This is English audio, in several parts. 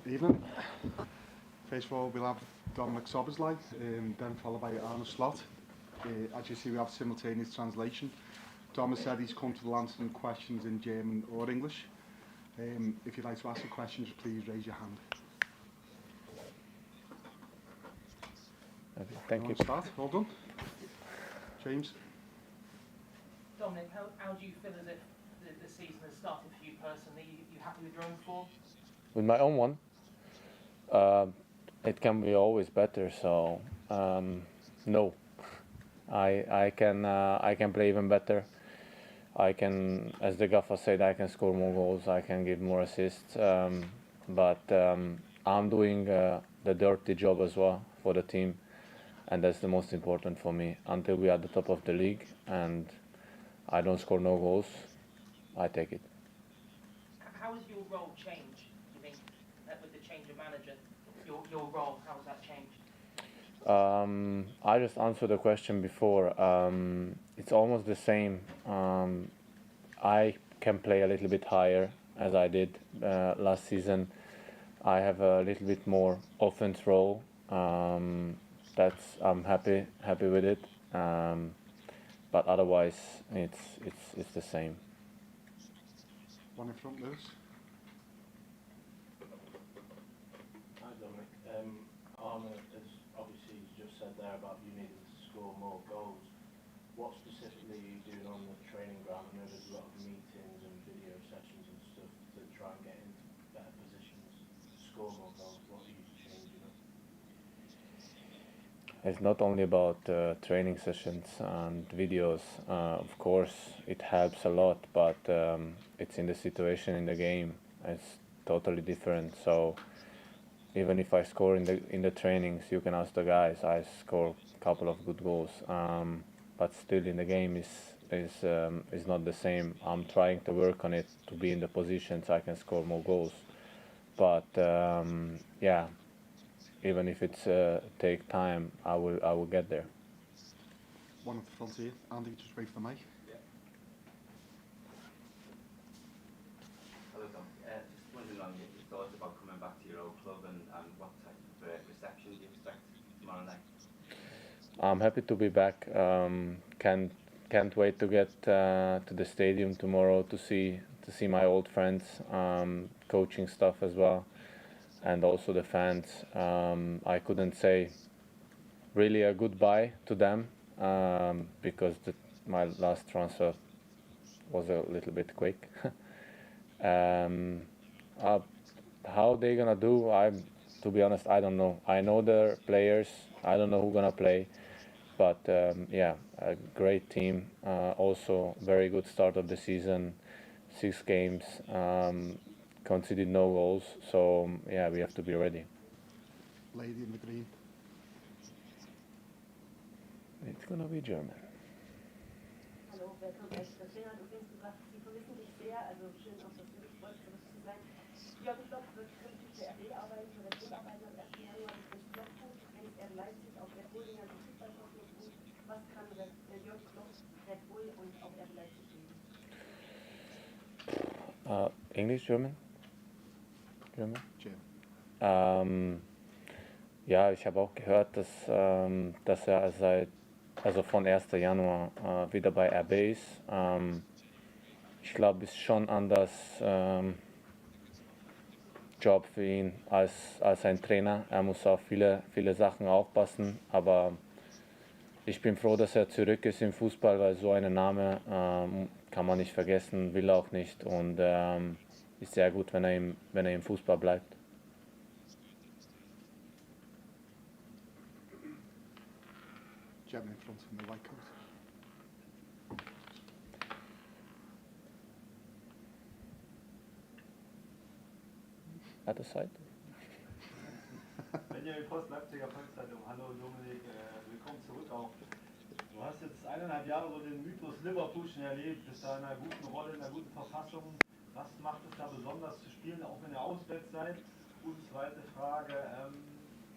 Evening. First of all, we'll have Dominik Szoboszlai, then followed by Arne. As you see, we have simultaneous translation. Dom said he's come to answer some questions in German or English. If you'd like to ask a question, just please raise your hand. Okay, thank you. Start. Well done. James. Dominik, how do you feel as if the season has started for you personally? You happy with your own form? With my own one, it can be always better. So no, I can play even better. I can, as the gaffer said, I can score more goals. I can give more assists. But I'm doing the dirty job as well for the team, and that's the most important for me. Until we are at the top of the league and I don't score no goals, I take it. How has your role changed, do you think, with the change of manager? Your role, how has that changed? I just answered the question before. It's almost the same. I can play a little bit higher as I did last season. I have a little bit more offense role. I'm happy with it. But otherwise, it's the same. One in front, Lewis. Hi, Dominik. Arne has obviously just said there about you needing to score more goals. What specifically are you doing on the training ground? I know there's a lot of meetings and video sessions and stuff to try and get into better positions to score more goals. What are you changing up? It's not only about training sessions and videos. Of course, it helps a lot, but it's in the situation in the game. It's totally different. So even if I score in the trainings, you can ask the guys. I score a couple of good goals, but still in the game is not the same. I'm trying to work on it to be in the position so I can score more goals. But yeah. Even if it's take time, I will get there. One at the front here. Andy, just wait for the mic. Yeah. Hello, Dom. Just wondering on your thoughts about coming back to your old club and what type of reception do you expect tomorrow night? I'm happy to be back. Can't wait to get to the stadium tomorrow to see my old friends, coaching staff as well. And also the fans. I couldn't say really a goodbye to them because my last transfer was a little bit quick. How they gonna do? To be honest, I don't know. I know the players. I don't know who's gonna play, but yeah, a great team. Also, very good start of the season. 6 games. Conceded no goals, so yeah, we have to be ready. Lady in the green. It's gonna be German. Hallo, willkommen bei Trainer. Du hast gesagt, Sie vermissen dich sehr, also schön auch, dass du dich freust, zurück zu sein. Jürgen Klopp wird künftig für RB arbeiten, für Red Bull arbeiten am 1. Januar. Das ist Klopp gut. Wenn RB Leipzig auch Red Bull den ganzen Fußballkosmos gut, was kann Jürgen Klopp, Red Bull und auch RB Leipzig geben? English, German? German. Ja, ich habe auch gehört, dass er von 1. Januar wieder bei RB ist. Ich glaube, es ist schon anders Job für ihn als ein Trainer. Er muss auf viele Sachen aufpassen, aber ich bin froh, dass er zurück ist im Fußball, weil so einen Namen kann man nicht vergessen, will auch nicht und ist sehr gut, wenn er im Fußball bleibt. Gentleman in front in the white coat. At the side. Benjamin Post, Leipziger Volkszeitung. Hallo Dominik, willkommen zurück auch. Du hast jetzt 1,5 Jahre so den Mythos Liverpool schon erlebt, bist da in einer guten Rolle, in einer guten Verfassung. Was macht es da besonders zu spielen, auch wenn ihr auswärts seid? Und zweite Frage,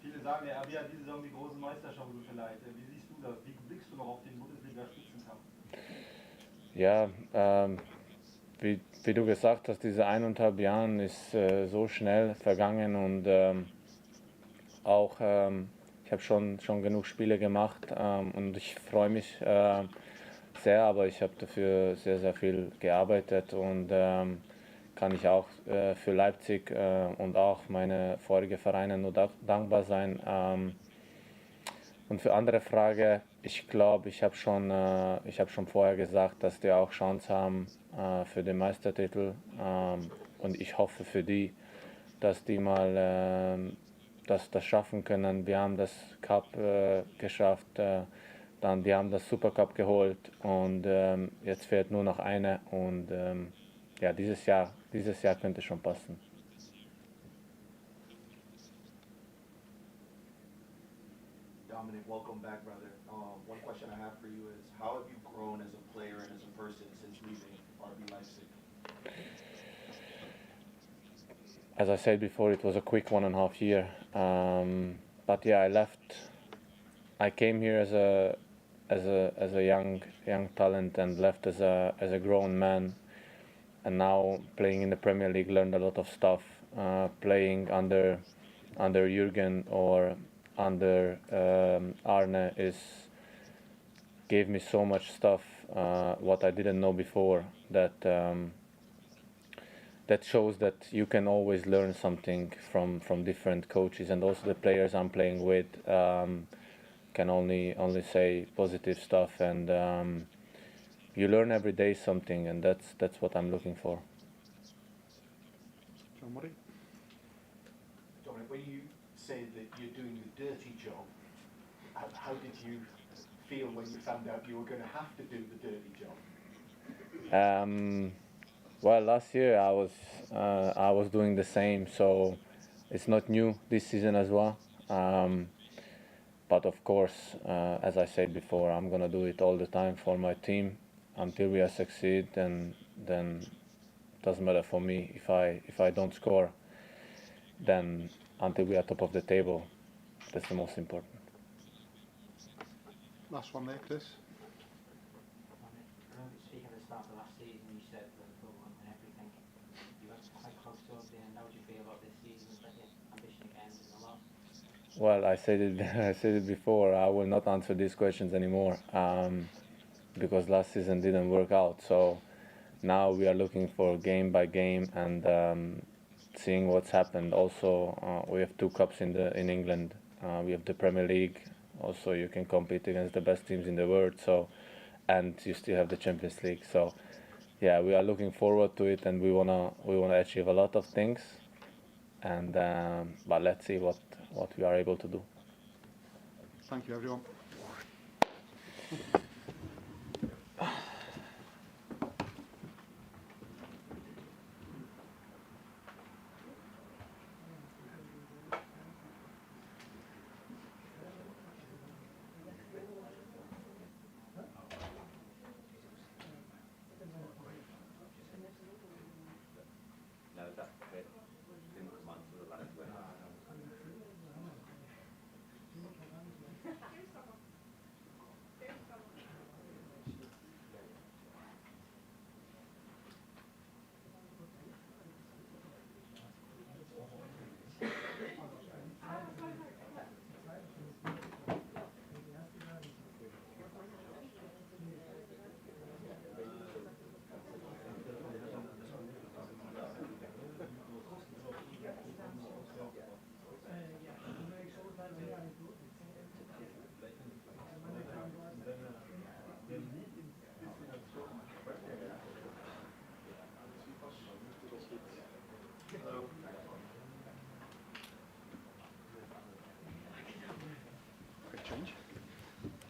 viele sagen, der RB hat diese Saison die großen Meisterchancen vielleicht. Wie siehst du das? Wie blickst du noch auf den Bundesliga-Spitzenkampf? Ja, wie du gesagt hast, diese 1,5 Jahre ist so schnell vergangen und auch ich habe schon genug Spiele gemacht und ich freue mich sehr, aber ich habe dafür sehr viel gearbeitet und kann ich auch für Leipzig und auch meine vorigen Vereine nur dankbar sein. Und für andere Frage, ich glaube, ich habe schon vorher gesagt, dass die auch Chance haben für den Meistertitel und ich hoffe für die, dass die mal das schaffen können. Wir haben das Cup geschafft, dann die haben das Supercup geholt und jetzt fehlt nur noch eine und ja, dieses Jahr könnte schon passen. Dominik, welcome back, brother. One question I have for you is, how have you grown as a player and as a person since leaving RB Leipzig? As I said before, it was a quick 1.5 year, but yeah, I left. I came here as a young talent and left as a grown man, and now playing in the Premier League, learned a lot of stuff. Playing under Jürgen or under Arne gave me so much stuff what I didn't know before, that shows that you can always learn something from different coaches, and also the players I'm playing with can only say positive stuff, and you learn every day something, and that's what I'm looking for. John Murray? Dominik, when you say that you're doing the dirty job, how did you feel when you found out you were going to have to do the dirty job? Well, last year I was doing the same, so it's not new this season as well. But of course, as I said before, I'm gonna do it all the time for my team until we succeed, and then it doesn't matter for me if I don't score. Then until we are top of the table, that's the most important. Last one there, Chris. Speaking at the start of last season, you said Liverpool won everything. You were quite close towards the end. How would you feel about this season? Is that your ambition again in the loss? Well, I said it before. I will not answer these questions anymore because last season didn't work out. So now we are looking for game by game and seeing what's happened. Also, we have 2 cups in England. We have the Premier League. Also, you can compete against the best teams in the world. So, and you still have the Champions League. So, yeah, we are looking forward to it, and we wanna achieve a lot of things. And but let's see what we are able to do. Thank you, everyone. No, that didn't come on to the last one. Quick change.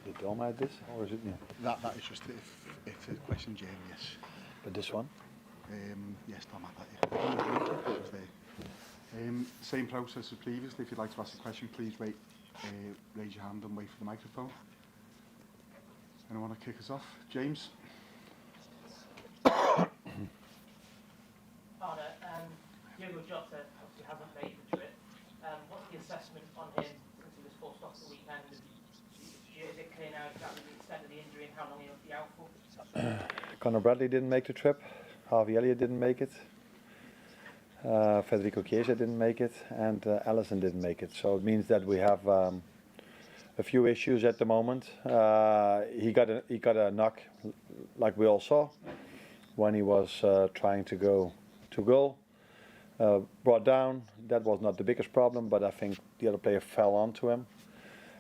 Did Dom add this, or is it me? That is just if a question, Jamie, yes. But this one? Yes, Tom had that, yeah. Same process as previously. If you'd like to ask a question, please raise your hand and wait for the microphone. Anyone want to kick us off? James? Arne, Diogo Jota obviously hasn't made the trip. What's the assessment on him since he was forced off the weekend? Is it clear now exactly the extent of the injury and how long he'll be out for? Conor Bradley didn't make the trip. Harvey Elliott didn't make it. Federico Chiesa didn't make it, and Allison didn't make it. So it means that we have a few issues at the moment. He got a knock, like we all saw, when he was trying to go to goal. Brought down. That was not the biggest problem, but I think the other player fell onto him,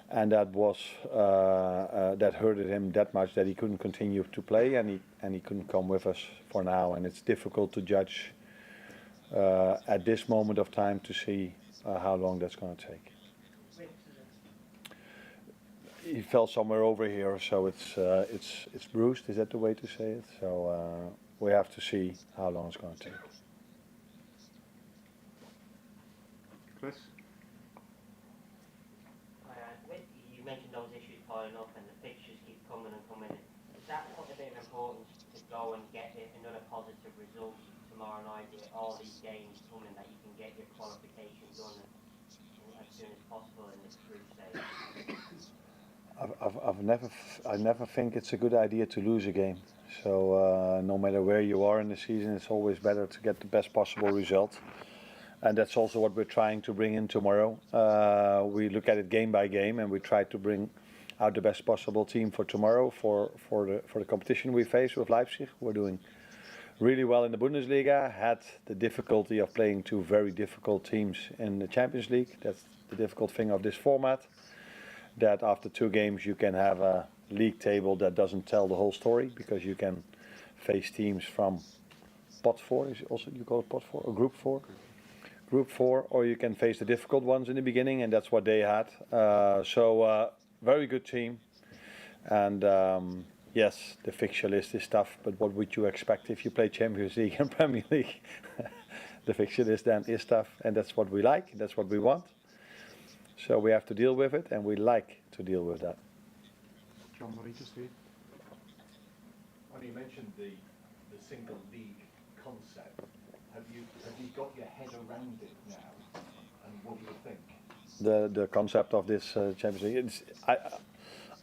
and that was that hurted him that much that he couldn't continue to play, and he couldn't come with us for now. And it's difficult to judge at this moment of time to see how long that's going to take. He fell somewhere over here, so it's bruised. Is that the way to say it? So we have to see how long it's going to take. Chris? You mentioned those issues piling up and the fixtures keep coming and coming. Is that put a bit of importance to go and get another positive result tomorrow night? All these games coming that you can get your qualification done as soon as possible in this group stage? I never think it's a good idea to lose a game. So no matter where you are in the season, it's always better to get the best possible result. And that's also what we're trying to bring in tomorrow. We look at it game by game, and we try to bring out the best possible team for tomorrow for the competition we face with Leipzig. We're doing really well in the Bundesliga. Had the difficulty of playing two very difficult teams in the Champions League. That's the difficult thing of this format. That after two games you can have a league table that doesn't tell the whole story, because you can face teams from pot 4, is also you call it pot 4 or group 4? Group 4, or you can face the difficult ones in the beginning, and that's what they had. So very good team, and yes, the fixture list is tough, but what would you expect if you play Champions League and Premier League? The fixture list then is tough, and that's what we like, that's what we want. So we have to deal with it, and we like to deal with that. John, what did you say? When you mentioned the single league concept, have you got your head around it now, and what do you think? The concept of this Champions League,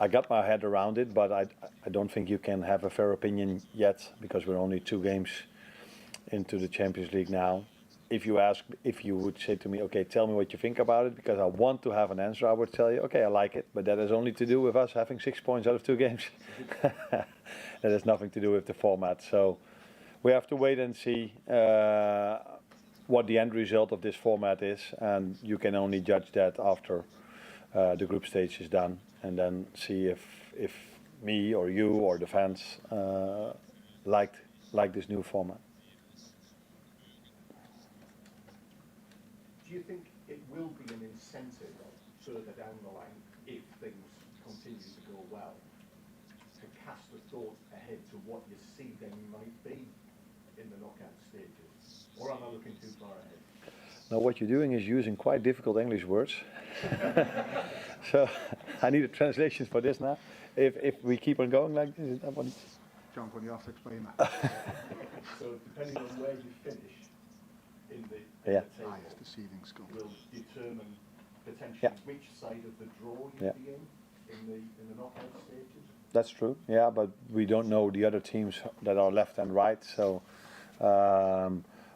I got my head around it, but I don't think you can have a fair opinion yet, because we're only 2 games into the Champions League now. If you would say to me, okay, tell me what you think about it, because I want to have an answer, I would tell you, okay, I like it, but that has only to do with us having 6 points out of 2 games. That has nothing to do with the format. So we have to wait and see what the end result of this format is, and you can only judge that after the group stage is done, and then see if me or you or the fans like this new format. Do you think it will be an incentive further down the line, if things continue to go well, to cast a thought ahead to what you see they might be in the knockout stages? Or am I looking too far ahead? Now what you're doing is using quite difficult English words. So I need a translation for this now. If we keep on going like this, is that one? John, can you have to explain that? So depending on where you finish in the Yeah. table, It's the seeding score. will determine potentially Yeah. which side of the draw you'll Yeah. be in the knockout stages. That's true, yeah, but we don't know the other teams that are left and right, so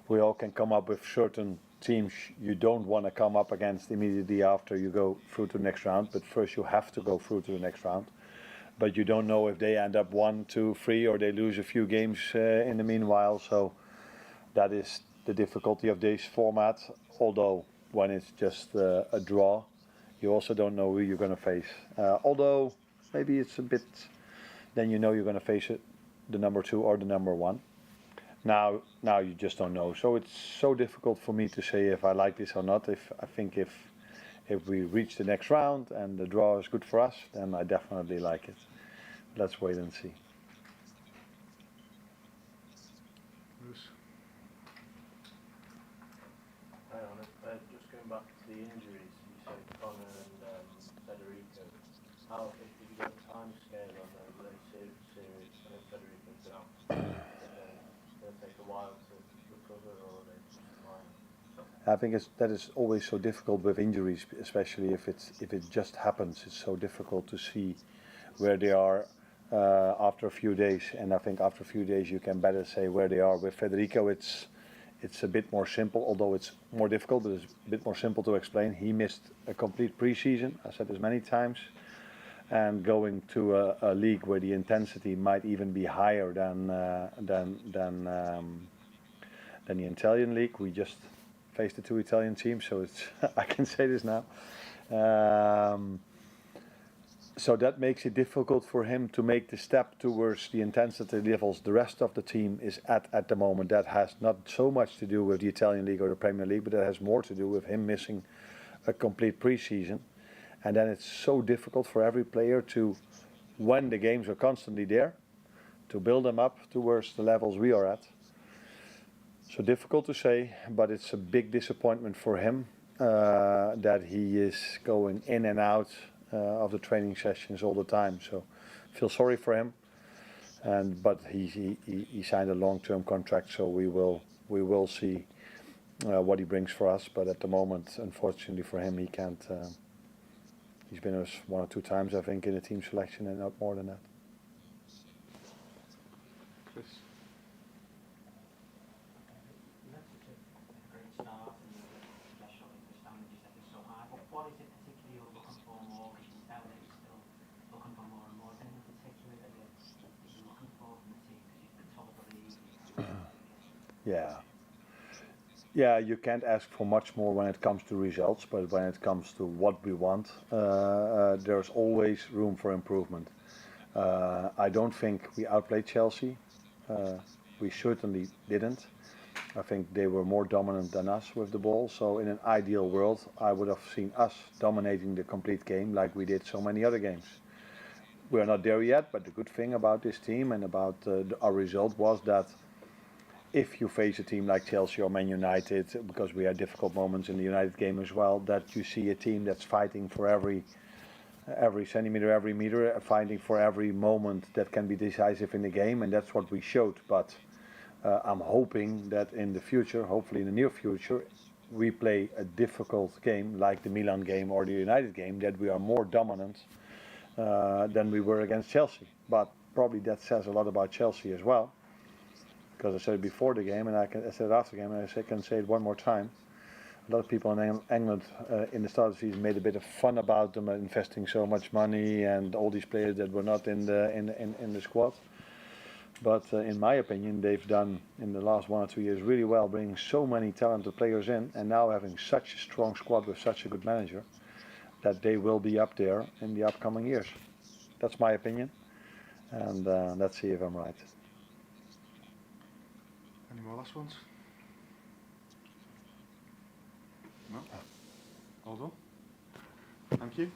we all can come up with certain teams you don't want to come up against immediately after you go through to the next round, but first you have to go through to the next round. But you don't know if they end up 1, 2, 3, or they lose a few games in the meanwhile, so that is the difficulty of this format. Although when it's just a draw, you also don't know who you're going to face. Although maybe it's a bit, then you know you're going to face it, the number 2 or the number 1. Now you just don't know. So it's so difficult for me to say if I like this or not. I think if we reach the next round and the draw is good for us, then I definitely like it. Let's wait and see. Bruce? Hi Arne, just going back to the injuries, you said Connor and Federico. How, if you got a time scale on those, are they serious? I know Federico's been out. It'll take a while to recover, or are they just minor? I think that is always so difficult with injuries, especially if it just happens. It's so difficult to see where they are after a few days, and I think after a few days you can better say where they are. With Federico, it's a bit more simple, although it's more difficult, but it's a bit more simple to explain. He missed a complete preseason, I said this many times, and going to a league where the intensity might even be higher than the Italian league. We just faced the 2 Italian teams, so it's I can say this now. So that makes it difficult for him to make the step towards the intensity levels the rest of the team is at the moment. That has not so much to do with the Italian league or the Premier League, but that has more to do with him missing a complete preseason. And then it's so difficult for every player to, when the games are constantly there, to build them up towards the levels we are at. So difficult to say, but it's a big disappointment for him that he is going in and out of the training sessions all the time. So feel sorry for him, but he signed a long-term contract, so we will see what he brings for us. But at the moment, unfortunately for him, he can't. He's been us 1 or 2 times, I think, in the team selection, and not more than that. Chris. You had such a great start, and especially the standard you set is so high. But what is it particularly you're looking for more? Because you can tell that you're still looking for more and more. Is anything particular that you're looking for from the team? Because you're the top of the league. Yeah. Yeah, you can't ask for much more when it comes to results, but when it comes to what we want, there's always room for improvement. I don't think we outplayed Chelsea. We certainly didn't. I think they were more dominant than us with the ball. So in an ideal world, I would have seen us dominating the complete game like we did so many other games. We're not there yet, but the good thing about this team and about our result was that if you face a team like Chelsea or Man United, because we had difficult moments in the United game as well, that you see a team that's fighting for every centimeter, every meter, fighting for every moment that can be decisive in the game, and that's what we showed. But I'm hoping that in the future, hopefully in the near future, we play a difficult game like the Milan game or the United game, that we are more dominant than we were against Chelsea. But probably that says a lot about Chelsea as well. Because I said it before the game, and I said it after the game, and I can say it one more time. A lot of people in England in the start of the season made a bit of fun about them investing so much money and all these players that were not in the squad. But in my opinion, they've done in the last 1 or 2 years really well, bringing so many talented players in, and now having such a strong squad with such a good manager, that they will be up there in the upcoming years. That's my opinion, and let's see if I'm right. Any more last ones? No? All done? Thank you.